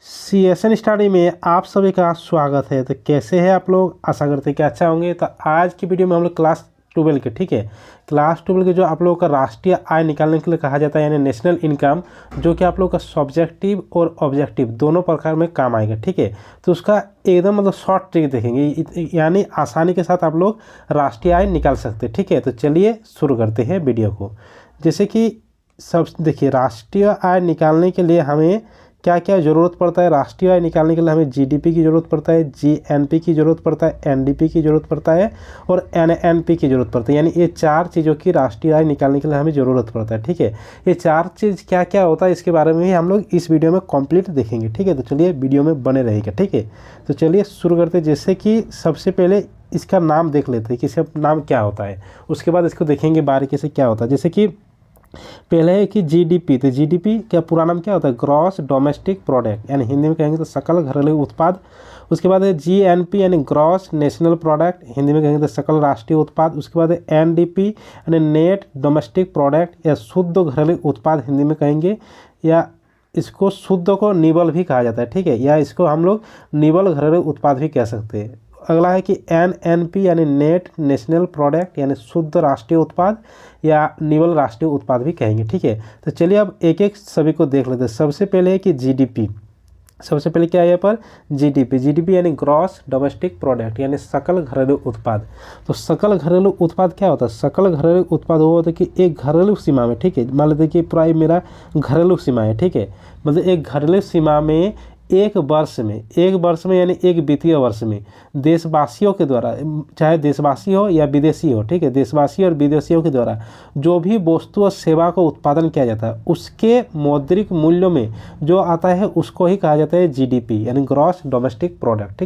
CSN study में आप सभी का स्वागत है। तो कैसे हैं आप लोग? आशा करते हैं कि अच्छा होंगे। तो आज की वीडियो में हम लोग क्लास 12 के क्लास 12 के जो आप लोगों का राष्ट्रीय आय निकालने के लिए कहा जाता है, यानी नेशनल इनकम, जो कि आप लोगों का सब्जेक्टिव और ऑब्जेक्टिव दोनों प्रकार में काम आएगा। तो उसका एकदम शॉर्ट ट्रिक देखेंगे, यानी आसानी के साथ आप लोग राष्ट्रीय आय निकाल सकते हैं। तो चलिए शुरू करते हैं वीडियो को। जैसे कि सब देखिए, राष्ट्रीय आय निकालने के लिए हमें क्या क्या ज़रूरत पड़ता है। राष्ट्रीय आय निकालने के लिए हमें जीडीपी की ज़रूरत पड़ता है, जीएनपी की ज़रूरत पड़ता है, एनडीपी की ज़रूरत पड़ता है और एनएनपी की ज़रूरत पड़ता है। यानी ये चार चीज़ों की राष्ट्रीय आय निकालने के लिए हमें ज़रूरत पड़ता है। ये चार चीज़ क्या क्या होता है, इसके बारे में भी हम लोग इस वीडियो में कंप्लीट देखेंगे। तो चलिए वीडियो में बने रहेगा। तो चलिए शुरू करते हैं। जैसे कि सबसे पहले इसका नाम देख लेते हैं कि इसका नाम क्या होता है, उसके बाद इसको देखेंगे बारीकी से क्या होता है। जैसे कि पहले है कि जीडीपी। तो जीडीपी क्या पूरा नाम क्या होता है? ग्रॉस डोमेस्टिक प्रोडक्ट, यानी हिंदी में कहेंगे तो सकल घरेलू उत्पाद। उसके बाद है जीएनपी यानी ग्रॉस नेशनल प्रोडक्ट, हिंदी में कहेंगे तो सकल राष्ट्रीय उत्पाद। उसके बाद है एनडीपी यानी नेट डोमेस्टिक प्रोडक्ट या शुद्ध घरेलू उत्पाद, हिंदी में कहेंगे, या इसको शुद्ध को निबल भी कहा जाता है। या इसको हम लोग निबल घरेलू उत्पाद भी कह सकते हैं। अगला है कि एनएनपी यानी नेट नेशनल प्रोडक्ट, यानी शुद्ध राष्ट्रीय उत्पाद या निबल राष्ट्रीय उत्पाद भी कहेंगे। तो चलिए अब एक एक सभी को देख लेते हैं। सबसे पहले है कि जीडीपी। सबसे पहले क्या है यहाँ पर? जीडीपी। जीडीपी यानी ग्रॉस डोमेस्टिक प्रोडक्ट, यानी सकल घरेलू उत्पाद। तो सकल घरेलू उत्पाद क्या होता है? सकल घरेलू उत्पाद वो होता है कि एक घरेलू सीमा में, मान लेते हैं कि पूरा मेरा घरेलू सीमा है। मतलब एक घरेलू सीमा में एक वर्ष में यानी एक वित्तीय वर्ष में देशवासियों के द्वारा, चाहे देशवासी हो या विदेशी हो, देशवासी और विदेशियों के द्वारा जो भी वस्तु और सेवा का उत्पादन किया जाता है, उसके मौद्रिक मूल्यों में जो आता है उसको ही कहा जाता है जीडीपी, यानी ग्रॉस डोमेस्टिक प्रोडक्ट।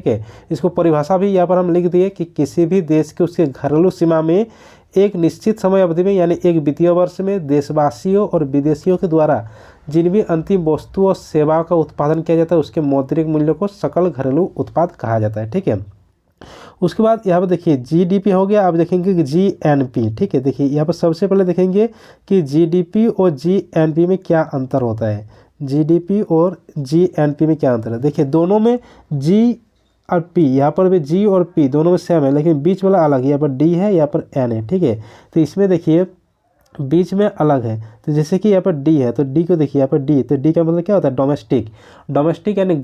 इसको परिभाषा भी यहाँ पर हम लिख दिए कि किसी भी देश के उसके घरेलू सीमा में एक निश्चित समय अवधि में, यानी एक वित्तीय वर्ष में देशवासियों और विदेशियों के द्वारा जिन भी अंतिम वस्तु और सेवा का उत्पादन किया जाता है, उसके मौद्रिक मूल्य को सकल घरेलू उत्पाद कहा जाता है। उसके बाद यहाँ पर देखिए जीडीपी हो गया। अब देखेंगे कि जीएनपी। देखिए यहाँ पर सबसे पहले देखेंगे कि जीडीपी और जीएनपी में क्या अंतर होता है। जीडीपी और जीएनपी में क्या अंतर है? देखिए दोनों में जी और पी, यहाँ पर भी जी और पी दोनों में सेम है, लेकिन बीच वाला अलग है। यहाँ पर डी है, यहाँ पर एन है। तो इसमें देखिए बीच में अलग है। तो जैसे कि यहाँ पर डी है, तो डी को देखिए यहाँ पर डी, तो डी का मतलब क्या होता है? डोमेस्टिक यानी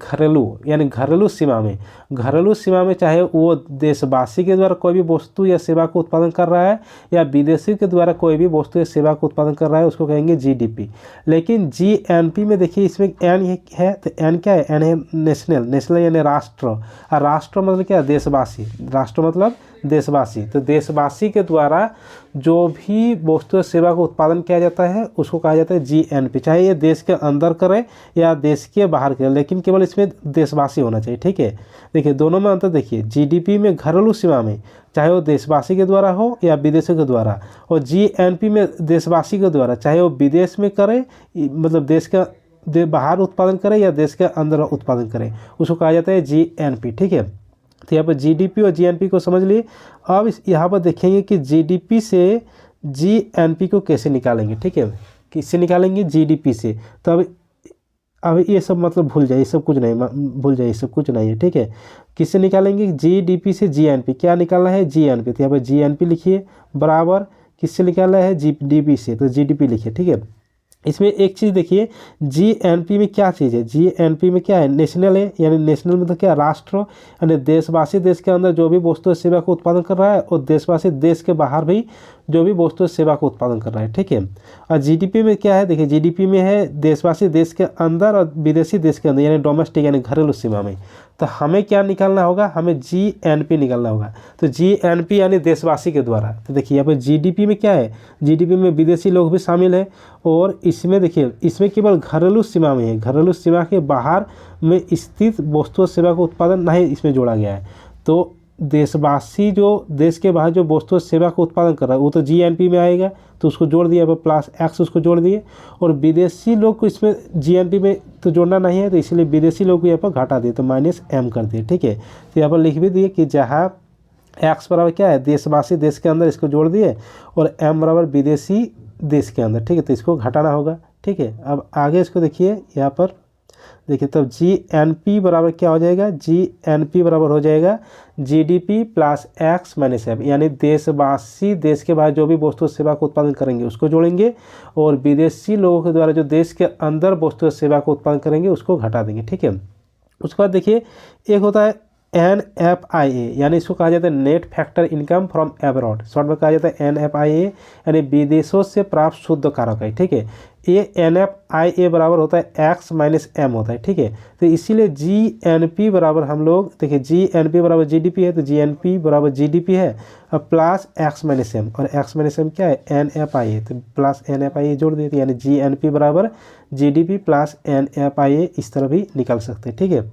घरेलू सीमा में चाहे वो देशवासी के द्वारा कोई भी वस्तु या सेवा को उत्पादन कर रहा है या विदेशी के द्वारा कोई भी वस्तु या सेवा को उत्पादन कर रहा है, उसको कहेंगे जीडीपी। लेकिन जीएनपी में देखिए इसमें एन है, तो एन क्या है? एन है नेशनल यानी राष्ट्र। और राष्ट्र मतलब क्या है? देशवासी। राष्ट्र मतलब देशवासी। तो देशवासी के द्वारा जो भी वस्तु या सेवा का उत्पादन किया जाता है उसको कहा जाता है जीएनपी, चाहे ये देश के अंदर करे या देश के बाहर करे, लेकिन केवल इसमें देशवासी होना चाहिए। देखिए दोनों में अंतर देखिए। जीडीपी में घरेलू सीमा में चाहे वो देशवासी के द्वारा हो या विदेशों के द्वारा, और जीएनपी में देशवासी के द्वारा चाहे वो विदेश में करे, मतलब देश के बाहर उत्पादन करे या देश के अंदर उत्पादन करे, उसको कहा जाता है जीएनपी। तो यहाँ पर जीडीपी और जीएनपी को समझ लिए। अब यहाँ पर देखेंगे कि जीडीपी से जीएनपी को कैसे निकालेंगे। किससे निकालेंगे? जीडीपी से। तो अब ये सब मतलब भूल जाइए, सब कुछ नहीं है। किससे निकालेंगे? जीडीपी से जीएनपी। क्या निकालना है? जीएनपी। तो यहाँ पर जीएनपी लिखिए बराबर किससे निकालना है? जीडीपी से। तो जीडीपी लिखिए। इसमें एक चीज़ देखिए, जीएनपी में क्या चीज़ है? जीएनपी में क्या है? नेशनल है, यानी नेशनल मतलब क्या? राष्ट्र, यानी देशवासी देश के अंदर जो भी वस्तु सेवा को उत्पादन कर रहा है और देशवासी देश के बाहर भी जो भी वस्तु सेवा को उत्पादन कर रहा है। और जीडीपी में क्या है? देखिए जीडीपी में है देशवासी देश के अंदर और विदेशी देश के अंदर, यानी डोमेस्टिक यानी घरेलू सीमा में। तो हमें क्या निकालना होगा? हमें जीएनपी निकालना होगा। तो जीएनपी यानी देशवासी के द्वारा। तो देखिए यहाँ पर जीडीपी में क्या है? जीडीपी में विदेशी लोग भी शामिल है, और इसमें देखिए इसमें केवल घरेलू सीमा में है, घरेलू सीमा के बाहर में स्थित वस्तु और सेवा का उत्पादन नहीं इसमें जोड़ा गया है। तो देशवासी जो देश के बाहर जो वस्तु और सेवा का उत्पादन कर रहा है वो तो जीएनपी में आएगा, तो उसको जोड़ दिया यहाँ पर +X उसको जोड़ दिए। और विदेशी लोग को इसमें जीएनपी में तो जोड़ना नहीं है, तो इसलिए विदेशी लोग को यहाँ पर घटा दिए, तो -M कर दिए। तो यहाँ पर लिख भी दिए कि जहाँ X बराबर क्या है? देशवासी देश के अंदर, इसको जोड़ दिए, और M बराबर विदेशी देश के अंदर। तो इसको घटाना होगा। अब आगे इसको देखिए यहाँ पर देखिए तब GNP बराबर क्या हो जाएगा, GNP बराबर हो जाएगा GDP plus X minus M, यानी देशवासी देश के बाहर जो भी वस्तु सेवा का उत्पादन करेंगे उसको जोड़ेंगे और विदेशी लोगों के द्वारा जो देश के अंदर वस्तु सेवा का उत्पादन करेंगे उसको घटा देंगे। ठीक है, उसके बाद देखिए एक होता है NFIA, यानी इसको कहा जाता है net factor income from abroad, short में कहा जाता है NFIA, यानी विदेशों से प्राप्त शुद्ध कारक है। ठीक है, ये NFIA बराबर होता है एक्स माइनस एम होता है। ठीक है, तो इसीलिए GNP बराबर हम लोग देखिए GNP बराबर GDP है, तो GNP बराबर GDP है और प्लस एक्स माइनस एम, और एक्स माइनस एम क्या है NFIA, तो प्लस NFIA जोड़ देते यानी GNP बराबर GDP प्लस NFIA, इस तरह भी निकाल सकते हैं। ठीक है,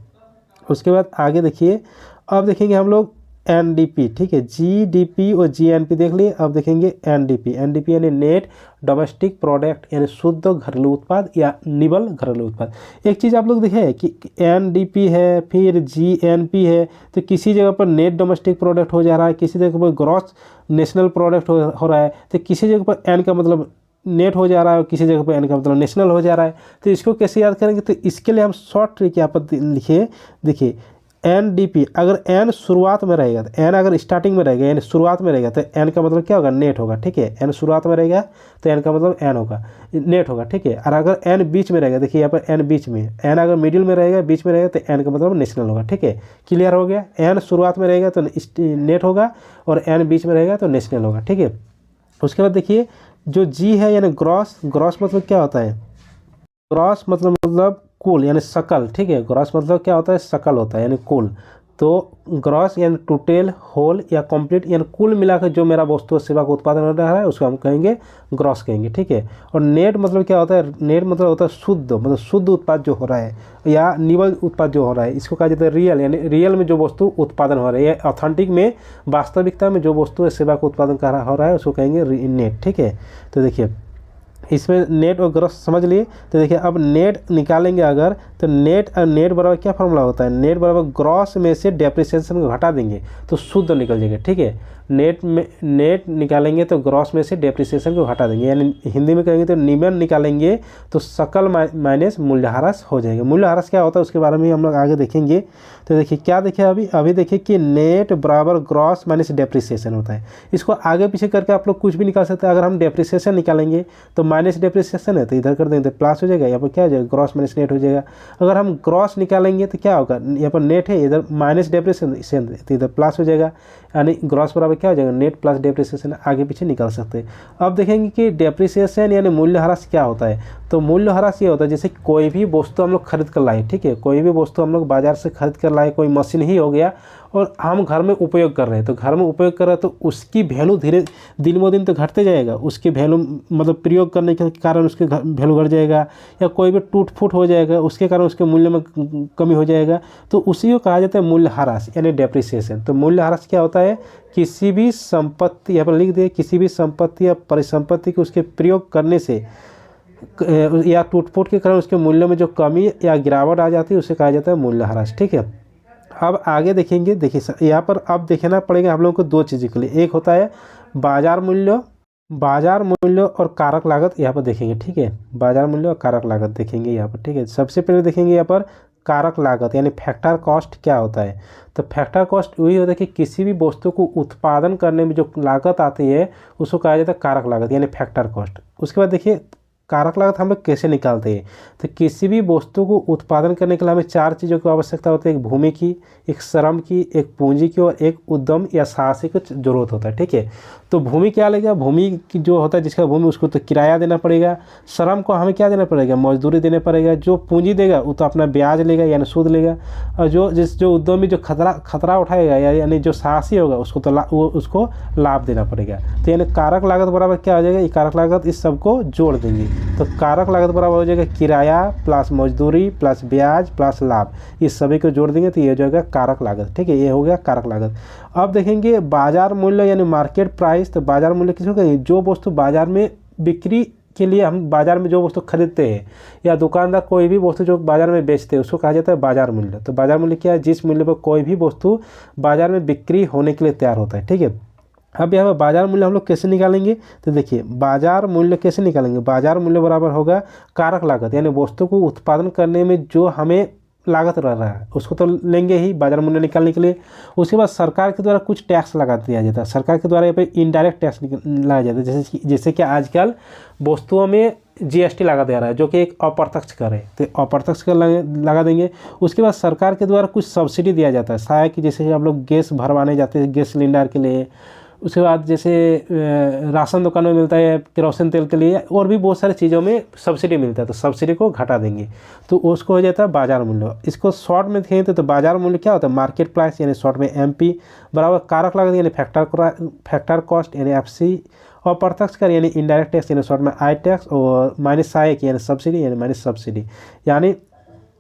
उसके बाद आगे देखिए, अब देखेंगे हम लोग NDP। ठीक है, GDP और GNP देख लिए, अब देखेंगे NDP। NDP यानी नेट डोमेस्टिक प्रोडक्ट, यानी शुद्ध घरेलू उत्पाद या निबल घरेलू उत्पाद। एक चीज़ आप लोग देखें कि NDP है फिर GNP है, तो किसी जगह पर नेट डोमेस्टिक प्रोडक्ट हो जा रहा है, किसी जगह पर ग्रॉस नेशनल प्रोडक्ट हो रहा है, तो किसी जगह पर N का मतलब नेट हो जा रहा है और किसी जगह पर N का मतलब नेशनल हो जा रहा है। तो इसको कैसे याद करेंगे, तो इसके लिए हम शॉर्ट ट्रिक यहाँ पर लिखिए। देखिए NDP, अगर N शुरुआत में रहेगा तो N अगर स्टार्टिंग में रहेगा यानी शुरुआत में रहेगा तो N का मतलब क्या होगा, नेट होगा। ठीक है, N शुरुआत में रहेगा तो N का मतलब N होगा, नेट होगा। ठीक है, और अगर N बीच में रहेगा, देखिए यहाँ पर N बीच में, N अगर मिडिल में रहेगा बीच में रहेगा तो N का मतलब नेशनल होगा। ठीक है, क्लियर हो गया। N शुरुआत में रहेगा तो नेट होगा और N बीच में रहेगा तो नेशनल होगा। ठीक है, उसके बाद देखिए जो G है यानी ग्रॉस, ग्रॉस मतलब क्या होता है, ग्रॉस मतलब कुल यानी सकल। ठीक है, ग्रॉस मतलब क्या होता है, सकल होता है यानी कुल। तो ग्रॉस यानी टोटल, होल या कंप्लीट, यानी कुल मिलाकर जो मेरा वस्तु और सेवा का उत्पादन हो रहा है उसको हम कहेंगे ग्रॉस कहेंगे। ठीक है, और नेट मतलब क्या होता है, नेट मतलब होता है शुद्ध, मतलब शुद्ध उत्पाद जो हो रहा है या निबल उत्पाद जो हो रहा है, इसको कहा जाता है रियल, यानी रियल में जो वस्तु उत्पादन हो रहा है, ऑथेंटिक में वास्तविकता में जो वस्तु और सेवा का उत्पादन हो रहा है उसको कहेंगे नेट। ठीक है, तो देखिए इसमें नेट और ग्रॉस समझ लिए। तो देखिए अब नेट निकालेंगे अगर, तो नेट और नेट बराबर क्या फॉर्मूला होता है, नेट बराबर ग्रॉस में से डेप्रिसिएशन को घटा देंगे तो शुद्ध निकल जाएगा। ठीक है, नेट में नेट निकालेंगे तो ग्रॉस में से डेप्रिसिएशन को हटा देंगे, यानी हिंदी में कहेंगे तो निम्न निकालेंगे तो सकल माइनस मूल्यह्रास हो जाएगा। मूल्यह्रास क्या होता है उसके बारे में हम लोग आगे देखेंगे। तो देखिए क्या देखें अभी देखिए कि नेट बराबर ग्रॉस माइनस डेप्रिसिएशन होता है। इसको आगे पीछे करके आप लोग कुछ भी निकाल सकते हैं। अगर हम डेप्रिसिएशन निकालेंगे तो माइनस डेप्रिसिएशन है तो इधर कर देंगे तो प्लस हो जाएगा, यहाँ पर क्या हो जाएगा ग्रॉस माइनस नेट हो जाएगा। अगर हम ग्रॉस निकालेंगे तो क्या होगा, यहाँ पर नेट है इधर माइनस डेप्रिसिएशन तो इधर प्लस हो जाएगा, यानी ग्रॉस बराबर क्या हो जाएगा नेट प्लस डेप्रिसिएशन, आगे पीछे निकाल सकते हैं। अब देखेंगे कि डेप्रिसिएशन यानी मूल्यह्रास क्या होता है। तो मूल्यह्रास ये होता है जैसे कोई भी वस्तु हम लोग खरीद कर लाए, ठीक है, कोई भी वस्तु हम लोग बाजार से खरीद कर लाए, कोई मशीन ही हो गया और हम घर में उपयोग कर रहे हैं, तो घर में उपयोग कर रहे हैं तो उसकी वैल्यू धीरे दिन ब दिन तो घटते जाएगा, उसकी वैल्यू मतलब प्रयोग करने के कारण उसके वैल्यू घट जाएगा, या कोई भी टूट फूट हो जाएगा उसके कारण उसके मूल्य में कमी हो जाएगा, तो उसी को कहा जाता है मूल्यह्रास यानी डेप्रिसिएशन। तो मूल्यह्रास क्या होता है, किसी भी संपत्ति, यहाँ पर लिख दिए, किसी भी संपत्ति या परिसंपत्ति के उसके प्रयोग करने से या टूट फूट के कारण उसके मूल्य में जो कमी या गिरावट आ जाती है उसे कहा जाता है मूल्यह्रास। ठीक है, अब आगे देखेंगे। देखिए यहाँ पर अब देखना पड़ेगा हम लोगों को दो चीज़ों के लिए, एक होता है बाजार मूल्य और कारक लागत, यहाँ पर देखेंगे। ठीक है, बाजार मूल्य और कारक लागत देखेंगे यहाँ पर। ठीक है, सबसे पहले देखेंगे यहाँ पर कारक लागत यानी फैक्टर कॉस्ट क्या होता है। तो फैक्टर कॉस्ट वही होता है कि किसी भी वस्तु को उत्पादन करने में जो लागत आती है उसको कहा जाता है कारक लागत यानी फैक्टर कॉस्ट। उसके बाद देखिए कारक लागत हम लोग कैसे निकालते हैं। तो किसी भी वस्तु को उत्पादन करने के लिए हमें चार चीज़ों की आवश्यकता होती है, एक भूमि की, एक श्रम की, एक पूंजी की और एक उद्यम या साहसी की जरूरत होता है। ठीक है, तो भूमि क्या लेगा, भूमि की जो होता है जिसका भूमि उसको तो किराया देना पड़ेगा, श्रम को हमें क्या देना पड़ेगा, मजदूरी देना पड़ेगा, जो पूंजी देगा वो तो अपना ब्याज लेगा यानी सूद लेगा, और जो उद्यमी जो खतरा उठाएगा यानी जो साहसी होगा उसको तो उसको लाभ देना पड़ेगा। तो यानी कारक लागत बराबर क्या हो जाएगा, ये कारक लागत इस सबको जोड़ देंगे तो कारक लागत बराबर हो जाएगा किराया प्लस मजदूरी प्लस ब्याज प्लस लाभ, इस सभी को जोड़ देंगे तो ये हो जाएगा कारक लागत। ठीक है, ये हो गया कारक लागत। अब देखेंगे बाजार मूल्य यानी मार्केट प्राइस। तो बाजार मूल्य किसको कहेंगे, जो वस्तु बाजार में बिक्री के लिए हम बाजार में जो वस्तु खरीदते हैं या दुकानदार कोई भी वस्तु जो बाजार में बेचते हैं उसको कहा जाता है बाजार मूल्य। तो बाजार मूल्य क्या है, जिस मूल्य पर कोई भी वस्तु बाजार में बिक्री होने के लिए तैयार होता है। ठीक है, अब यहाँ पर बाजार मूल्य हम लोग कैसे निकालेंगे, तो देखिए बाजार मूल्य कैसे निकालेंगे। बाजार मूल्य बराबर होगा कारक लागत, यानी वस्तु को उत्पादन करने में जो हमें लागत रह रहा है उसको तो लेंगे ही बाजार मूल्य निकालने के लिए। उसके बाद सरकार के द्वारा कुछ टैक्स लगा दिया जाता है, सरकार के द्वारा यहाँ पे इनडायरेक्ट टैक्स लगाया जाता है, जैसे कि आजकल वस्तुओं में जीएसटी लगा दे रहा है जो कि एक अप्रत्यक्ष कर है, तो अप्रत्यक्ष कर लगा देंगे। उसके बाद सरकार के द्वारा कुछ सब्सिडी दिया जाता है, सहायक जैसे आप लोग गैस भरवाने जाते हैं गैस सिलेंडर के लिए। उसके बाद जैसे राशन दुकान में मिलता है केरोसिन तेल के लिए, और भी बहुत सारी चीज़ों में सब्सिडी मिलता है, तो सब्सिडी को घटा देंगे तो उसको हो जाता है बाजार मूल्य। इसको शॉर्ट में देखें तो बाजार मूल्य क्या होता है, मार्केट प्राइस यानी शॉर्ट में एमपी बराबर कारक लागत यानी फैक्टर कॉस्ट यानी एफसी, और प्रत्यक्ष कर यानी इनडायरेक्ट टैक्स यानी शॉर्ट में आई टैक्स, और माइनस सहायक यानी सब्सिडी यानी माइनस सब्सिडी। यानी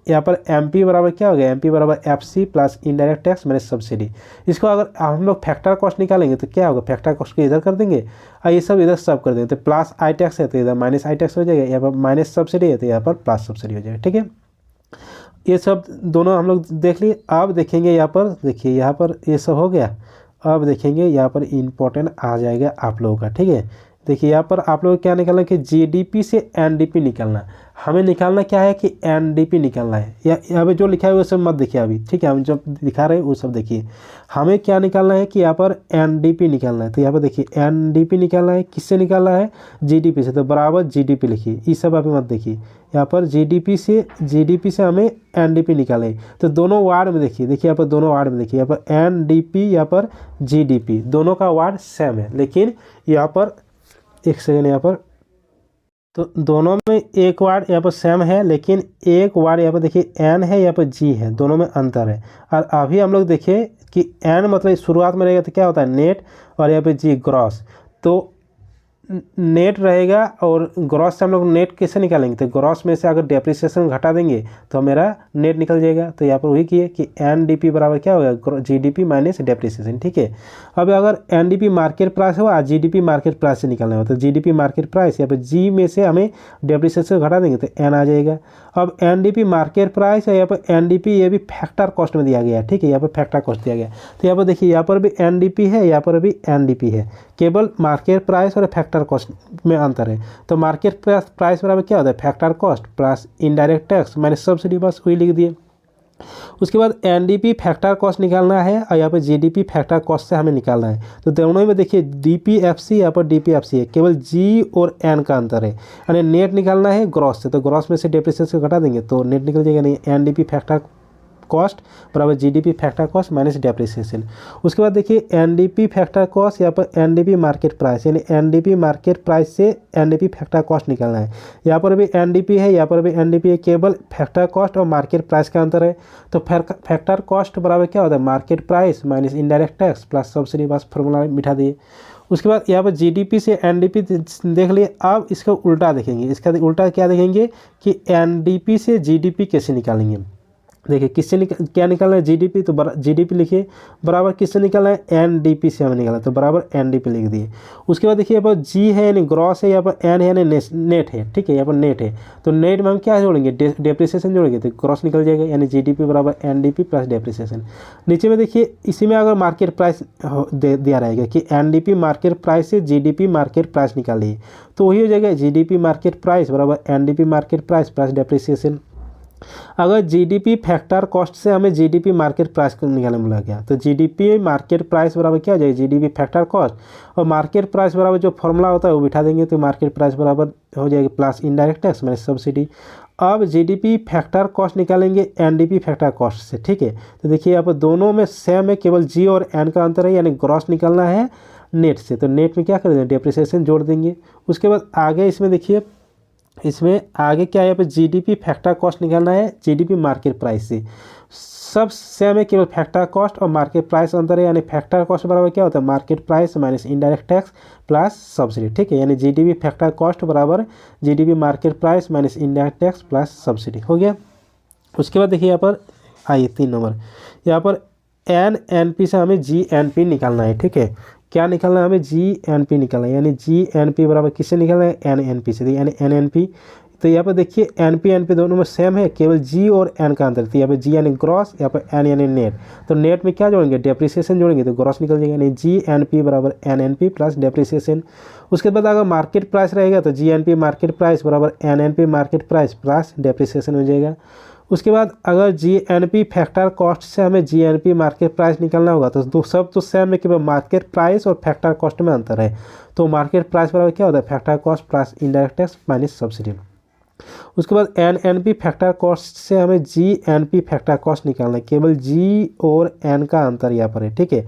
यहाँ पर एमपी बराबर क्या हो गया, एमपी बराबर FC plus indirect tax minus subsidy. इसको अगर हम लोग फैक्टर कॉस्ट निकालेंगे तो क्या होगा, फैक्टर कॉस्ट को इधर कर देंगे और ये सब इधर सब कर देंगे, तो प्लस आई टैक्स है तो इधर माइनस आई टैक्स हो जाएगा, यहाँ पर माइनस सब्सिडी है तो यहाँ पर प्लस सब्सिडी हो जाएगा। ठीक है, ये सब दोनों हम लोग देख लिए। अब देखेंगे यहाँ पर, देखिए यहाँ पर ये सब हो गया। अब देखेंगे यहाँ पर इम्पोर्टेंट आ जाएगा आप लोगों का। ठीक है, देखिए यहाँ पर आप लोग क्या निकालना है कि जीडीपी से एनडीपी निकालना। हमें निकालना क्या है कि एनडीपी निकालना है, या यहाँ पे जो लिखा है वो सब मत देखिए अभी। ठीक है, हम जो दिखा रहे हैं वो सब देखिए। हमें क्या निकालना है कि यहाँ पर एनडीपी निकालना है, तो यहाँ पर देखिए एनडीपी निकालना है। किससे निकालना है, जीडीपी से, तो बराबर जीडीपी लिखिए, ये सब अभी मत देखिए। यहाँ पर जीडीपी से हमें एनडीपी निकालें, तो दोनों वार्ड में देखिए, यहाँ पर दोनों वार्ड में देखिए, यहाँ पर एनडीपी यहाँ पर जीडीपी दोनों का वार्ड सेम है, लेकिन यहाँ पर एक सेकेंड, यहाँ पर तो दोनों में एक वार्ड यहाँ पर सेम है, लेकिन एक वार्ड यहाँ पर देखिए एन है, यहाँ पर जी है, दोनों में अंतर है। और अभी हम लोग देखें कि एन मतलब शुरुआत में रहेगा तो क्या होता है नेट, और यहाँ पे जी ग्रॉस, तो नेट रहेगा और ग्रॉस से हम लोग नेट कैसे निकालेंगे, तो ग्रॉस में से अगर डेप्रिसिएशन घटा देंगे तो मेरा नेट निकल जाएगा। तो यहाँ पर वही किए कि एनडीपी बराबर क्या होगा, जीडीपी माइनस डेप्रिसिएशन। ठीक है, अब अगर एनडीपी मार्केट प्राइस हो और जीडीपी मार्केट प्राइस से निकालना हो तो जीडीपी मार्केट प्राइस यहाँ पर जी में से हमें डेप्रिसिएशन घटा देंगे तो एन आ जाएगा। अब एनडीपी मार्केट प्राइस है, यहाँ पर एनडीपी ये भी फैक्टर कॉस्ट में दिया गया है। ठीक है, यहाँ पर फैक्टर कॉस्ट दिया गया, तो यहाँ पर देखिए यहाँ पर भी एनडीपी है, यहाँ पर भी एनडीपी है, केवल मार्केट प्राइस और फैक्टर कॉस्ट में अंतर है। तो मार्केट प्राइस बराबर क्या होता है, factor cost plus indirect tax minus subsidy, बस वही लिख दिए। उसके बाद एनडीपी फैक्टर कॉस्ट निकालना है और यहाँ पर जीडीपी फैक्टर कॉस्ट से हमें निकालना है। तो दोनों में देखिए डीपीएफसी यहाँ पर डीपीएफसी है, केवल जी और एन का अंतर है। यानी नेट निकालना है ग्रॉस से, तो ग्रॉस में से डेप्रिसिएशन घटा देंगे तो नेट निकल जाएगा। नहीं, एनडीपी फैक्टर कॉस्ट बराबर GDP factor cost minus depreciation. उसके बाद देखिए एनडीपी फैक्टर कॉस्ट, यहाँ पर एनडीपी मार्केट प्राइस, यानी एनडीपी मार्केट प्राइस से एनडीपी फैक्टर कॉस्ट निकालना है। यहाँ पर भी एनडीपी है, यहाँ पर भी एनडीपी है, केवल फैक्टर कॉस्ट और मार्केट प्राइस का अंतर है। तो फैक्टर कॉस्ट बराबर क्या होता है, market price minus indirect tax plus subsidy, बस फॉर्मूला बिठा दिए। उसके बाद यहाँ पर जीडीपी से एनडीपी देख लिए। अब इसका उल्टा देखेंगे, इसका उल्टा क्या देखेंगे कि एनडीपी से जीडीपी कैसे निकालेंगे। देखिए किससे क्या निकालना है, जीडीपी, तो जीडीपी लिखिए बराबर किससे निकालना है, एनडीपी से हमें निकालना है, तो बराबर एनडीपी लिख दिए। उसके बाद देखिए यहाँ पर जी है यानी ग्रॉस है, यहाँ पर एन है यानी नेट है। ठीक है, यहाँ पर नेट है, तो नेट में हम क्या जोड़ेंगे, डेप्रिसिएशन जोड़ेंगे, तो क्रॉस निकल जाएगा, यानी जीडीपी बराबर एनडीपी प्लस डेप्रिसिएशन। नीचे में देखिए इसी में अगर मार्केट प्राइस दिया रहेगा कि एनडीपी मार्केट प्राइस से जीडीपी मार्केट प्राइस निकालिए, तो वही हो जाएगा जीडीपी मार्केट प्राइस बराबर NDP market price plus depreciation. अगर जीडीपी फैक्टर कॉस्ट से हमें जीडीपी मार्केट प्राइस को निकालने बोला गया, तो जीडीपी मार्केट प्राइस बराबर क्या हो जाएगा, जीडीपी फैक्टर कॉस्ट और मार्केट प्राइस बराबर जो फॉर्मूला होता है वो बिठा देंगे, तो मार्केट प्राइस बराबर हो जाएगी plus indirect tax minus subsidy. अब जीडीपी फैक्टर कॉस्ट निकालेंगे एनडीपी फैक्टर कॉस्ट से। ठीक है, तो देखिए यहाँ पर दोनों में सेम है, केवल जी और एन का अंतर है, यानी ग्रॉस निकालना है नेट से, तो नेट में क्या कर देंगे, डेप्रिसिएशन जोड़ देंगे। उसके बाद आगे इसमें देखिए, इसमें आगे क्या है, यहाँ पे जीडीपी फैक्टर कॉस्ट निकालना है जीडीपी मार्केट प्राइस से। सब सेम है, केवल फैक्टर कॉस्ट और मार्केट प्राइस अंतर है, यानी फैक्टर कॉस्ट बराबर क्या होता है, market price minus indirect tax plus subsidy. ठीक है, यानी जीडीपी फैक्टर कॉस्ट बराबर GDP market price minus indirect tax plus subsidy हो गया। उसके बाद देखिए यहाँ पर आइए 3 नंबर, यहाँ पर एनएनपी से हमें जीएनपी निकालना है। ठीक है, क्या निकालना है हमें, जीएनपी निकालना है, यानी जीएनपी बराबर किससे निकालना है, एनएनपी से, यानी एनएनपी। तो यहाँ पर देखिए एनपी दोनों में सेम है, केवल जी और एन का अंतर। तो यहाँ पे जी यानी ग्रॉस, यहाँ पर एन यानी नेट। तो नेट में क्या जोड़ेंगे, डेप्रिसिएशन जोड़ेंगे, तो ग्रॉस निकल जाएगा, यानी जी एन पी बराबर N N P plus depreciation. उसके बाद अगर मार्केट प्राइस रहेगा तो G N P market price बराबर N P market price plus depreciation हो जाएगा। उसके बाद अगर G N P factor cost से हमें G N P market price निकालना होगा तो सब तो सेम है, केवल मार्केट प्राइस और फैक्टर कॉस्ट में अंतर है। तो मार्केट प्राइस बराबर क्या होता है, factor cost plus indirect tax minus subsidy. उसके बाद एन पी फैक्टर कॉस्ट से हमें G N P factor cost निकालना है, केवल जी और एन का अंतर यहाँ पर है, ठीक है।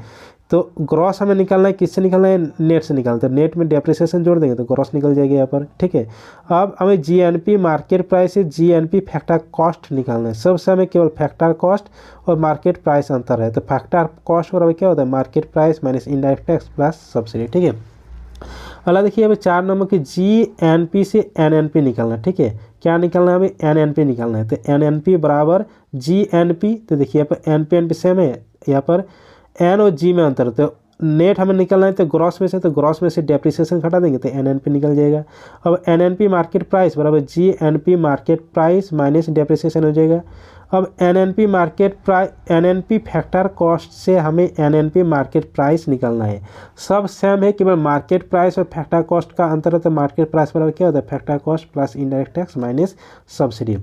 तो ग्रॉस हमें निकालना है, किससे निकालना है, नेट से निकालते हैं। नेट में डेप्रिसिएशन जोड़ देंगे तो ग्रॉस निकल जाएगी यहाँ पर, ठीक है। अब हमें G N P market price से जी एन पी फैक्टर कॉस्ट निकालना है। सबसे हमें केवल फैक्टर कॉस्ट और मार्केट प्राइस अंतर है, तो फैक्टर कॉस्ट और क्या होता है, market price minus indirect tax plus subsidy, ठीक है। अगला देखिए अब 4 नंबर की जी एन पी से एन एन पी निकालना है, ठीक है। क्या निकालना है, हमें एन एन पी निकालना है। तो एन एन पी बराबर जी एन पी, तो देखिए यहाँ पर एन पी सेम है, यहाँ पर एन और जी में अंतर। तो नेट हमें निकलना है तो ग्रॉस में से, तो ग्रॉस में से डेप्रिसिएशन घटा देंगे तो एन एन पी निकल जाएगा। अब N N P market price बराबर G N P market price minus depreciation हो जाएगा। अब N N P market price, N N P factor cost से हमें N N P market price निकालना है। सब सेम है, केवल मार्केट प्राइस और फैक्टर कॉस्ट का अंतर है। तो मार्केट प्राइस बराबर क्या होता है, factor cost plus indirect tax minus subsidy,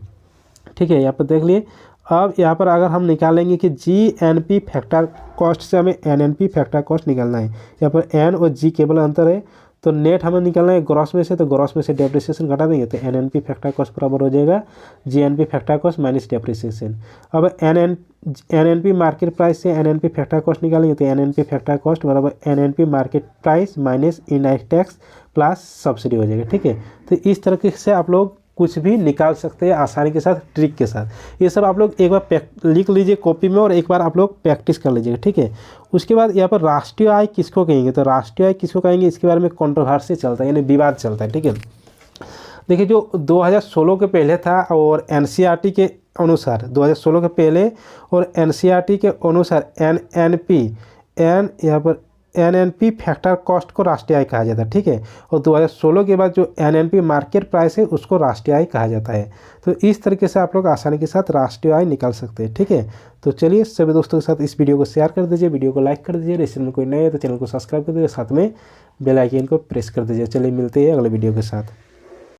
ठीक है। यहाँ पर देख लिए। अब यहाँ पर अगर हम निकालेंगे कि G N P factor cost से हमें N N P factor cost निकालना है, यहाँ पर एन और जी केवल अंतर है। तो नेट हमें निकालना है ग्रॉस में से, तो ग्रॉस में से डेप्रिसिएशन घटा देंगे तो N N P factor cost बराबर हो जाएगा G N P factor cost minus depreciation. अब N N P market price से N N P factor cost निकालेंगे तो N N P factor cost बराबर N N P market price minus indirect tax plus subsidy हो जाएगा, ठीक है। तो इस तरीके से आप लोग कुछ भी निकाल सकते हैं आसानी के साथ, ट्रिक के साथ। ये सब आप लोग एक बार लिख लीजिए कॉपी में और एक बार आप लोग प्रैक्टिस कर लीजिएगा, ठीक है। उसके बाद यहाँ पर राष्ट्रीय आय किसको कहेंगे, तो राष्ट्रीय आय किसको कहेंगे, इसके बारे में कंट्रोवर्सी चलता है, यानी विवाद चलता है, ठीक है। देखिए जो 2016 के पहले था और एनसीईआरटी के अनुसार 2016 के पहले और एनसीईआरटी के अनुसार यहाँ पर एनएनपी फैक्टर कॉस्ट को राष्ट्रीय आय कहा जाता है, ठीक है। और 2016 के बाद जो एनएनपी मार्केट प्राइस है उसको राष्ट्रीय आय कहा जाता है। तो इस तरीके से आप लोग आसानी के साथ राष्ट्रीय आय निकाल सकते हैं, ठीक है। तो चलिए सभी दोस्तों के साथ इस वीडियो को शेयर कर दीजिए, वीडियो को लाइक कर दीजिए, इस चैनल कोई नए है तो चैनल को सब्सक्राइब कर दीजिए, साथ में बेल आइकन को प्रेस कर दीजिए। चलिए मिलते हैं अगले वीडियो के साथ।